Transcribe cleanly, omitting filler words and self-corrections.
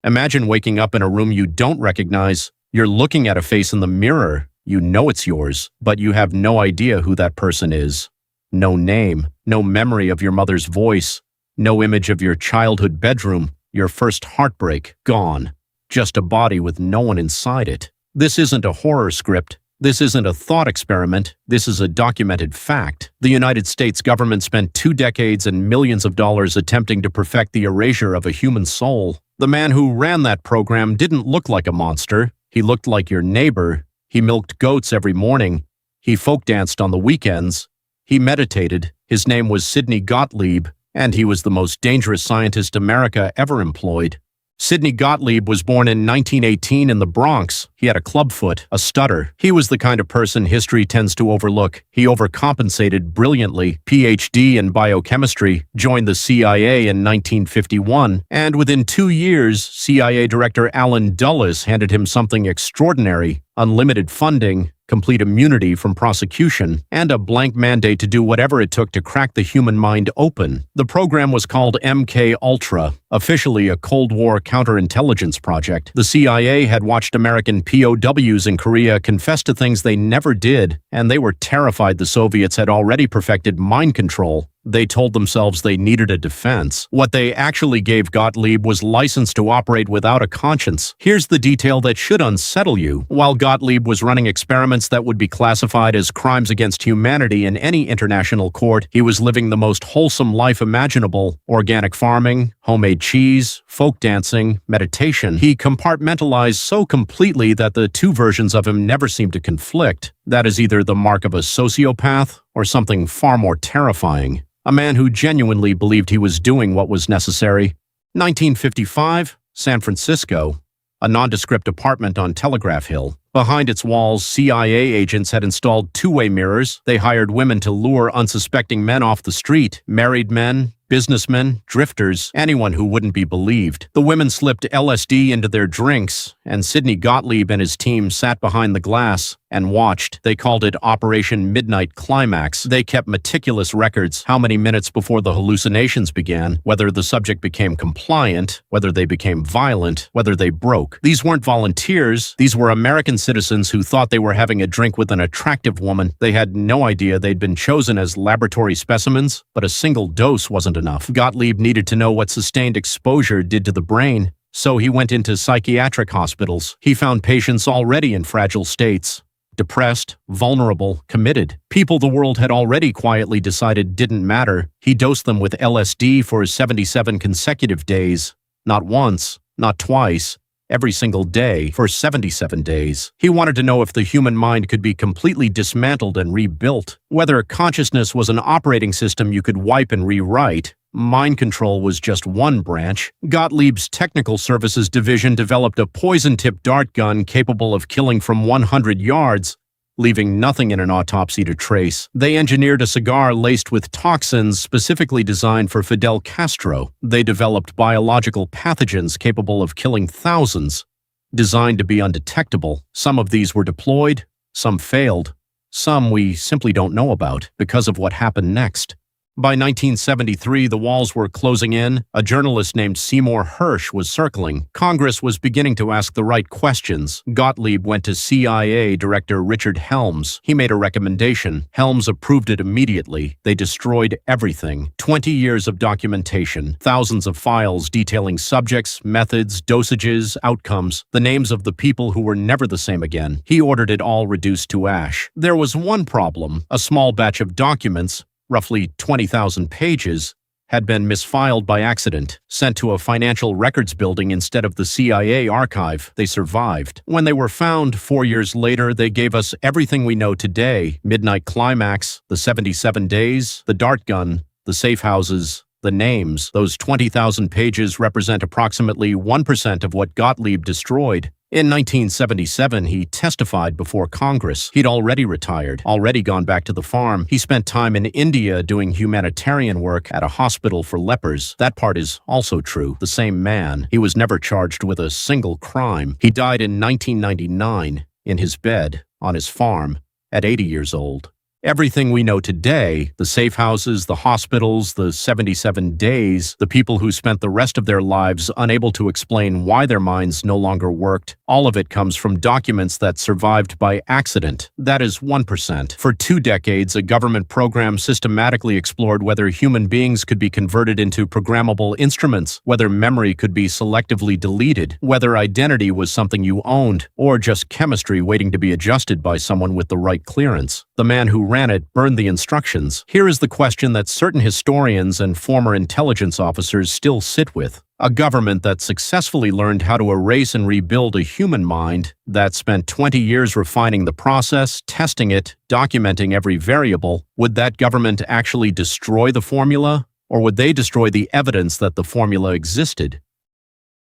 Imagine waking up in a room you don't recognize. You're looking at a face in the mirror. You know it's yours, but you have no idea who that person is. No name, no memory of your mother's voice, no image of your childhood bedroom, your first heartbreak, gone. Just a body with no one inside it. This isn't a horror script. This isn't a thought experiment. This is a documented fact. The United States government spent 2 decades and millions of dollars attempting to perfect the erasure of a human soul. The man who ran that program didn't look like a monster. He looked like your neighbor. He milked goats every morning. He folk danced on the weekends. He meditated. His name was Sidney Gottlieb, and he was the most dangerous scientist America ever employed. Sidney Gottlieb was born in 1918 in the Bronx. He had a clubfoot, a stutter. He was the kind of person history tends to overlook. He overcompensated brilliantly, PhD in biochemistry, joined the CIA in 1951, and within 2 years, CIA Director Allen Dulles handed him something extraordinary: unlimited funding, complete immunity from prosecution, and a blank mandate to do whatever it took to crack the human mind open. The program was called MK Ultra, officially a Cold War counterintelligence project. The CIA had watched American POWs in Korea confess to things they never did, and they were terrified the Soviets had already perfected mind control. They told themselves they needed a defense. What they actually gave Gottlieb was license to operate without a conscience. Here's the detail that should unsettle you. While Gottlieb was running experiments that would be classified as crimes against humanity in any international court, he was living the most wholesome life imaginable: organic farming, homemade cheese, folk dancing, meditation. He compartmentalized so completely that the two versions of him never seemed to conflict. That is either the mark of a sociopath or something far more terrifying. A man who genuinely believed he was doing what was necessary. 1955, San Francisco. A nondescript apartment on Telegraph Hill. Behind its walls, CIA agents had installed two-way mirrors. They hired women to lure unsuspecting men off the street. Married men, businessmen, drifters, anyone who wouldn't be believed. The women slipped LSD into their drinks, and Sidney Gottlieb and his team sat behind the glass and watched. They called it Operation Midnight Climax. They kept meticulous records: how many minutes before the hallucinations began, whether the subject became compliant, whether they became violent, whether they broke. These weren't volunteers. These were American citizens who thought they were having a drink with an attractive woman. They had no idea they'd been chosen as laboratory specimens, but a single dose wasn't enough. Gottlieb needed to know what sustained exposure did to the brain, so he went into psychiatric hospitals. He found patients already in fragile states. Depressed, vulnerable, committed. People the world had already quietly decided didn't matter. He dosed them with LSD for 77 consecutive days. Not once, not twice, every single day for 77 days. He wanted to know if the human mind could be completely dismantled and rebuilt, whether consciousness was an operating system you could wipe and rewrite. Mind control was just one branch. Gottlieb's Technical Services Division developed a poison-tipped dart gun capable of killing from 100 yards, leaving nothing in an autopsy to trace. They engineered a cigar laced with toxins specifically designed for Fidel Castro. They developed biological pathogens capable of killing thousands, designed to be undetectable. Some of these were deployed, some failed, some we simply don't know about because of what happened next. By 1973, the walls were closing in. A journalist named Seymour Hersh was circling. Congress was beginning to ask the right questions. Gottlieb went to CIA Director Richard Helms. He made a recommendation. Helms approved it immediately. They destroyed everything. 20 years of documentation. Thousands of files detailing subjects, methods, dosages, outcomes. The names of the people who were never the same again. He ordered it all reduced to ash. There was one problem. A small batch of documents, roughly 20,000 pages, had been misfiled by accident, sent to a financial records building instead of the CIA archive. They survived. When they were found 4 years later, they gave us everything we know today: Midnight Climax, the 77 days, the dart gun, the safe houses, the names. Those 20,000 pages represent approximately 1% of what Gottlieb destroyed. In 1977, he testified before Congress. He'd already retired, already gone back to the farm. He spent time in India doing humanitarian work at a hospital for lepers. That part is also true. The same man. He was never charged with a single crime. He died in 1999, in his bed, on his farm, at 80 years old. Everything we know today, the safe houses, the hospitals, the 77 days, the people who spent the rest of their lives unable to explain why their minds no longer worked, all of it comes from documents that survived by accident. That is 1%. For 2 decades, a government program systematically explored whether human beings could be converted into programmable instruments, whether memory could be selectively deleted, whether identity was something you owned, or just chemistry waiting to be adjusted by someone with the right clearance. The man who ran it burned the instructions. Here is the question that certain historians and former intelligence officers still sit with. A government that successfully learned how to erase and rebuild a human mind, that spent 20 years refining the process, testing it, documenting every variable, would that government actually destroy the formula? Or would they destroy the evidence that the formula existed?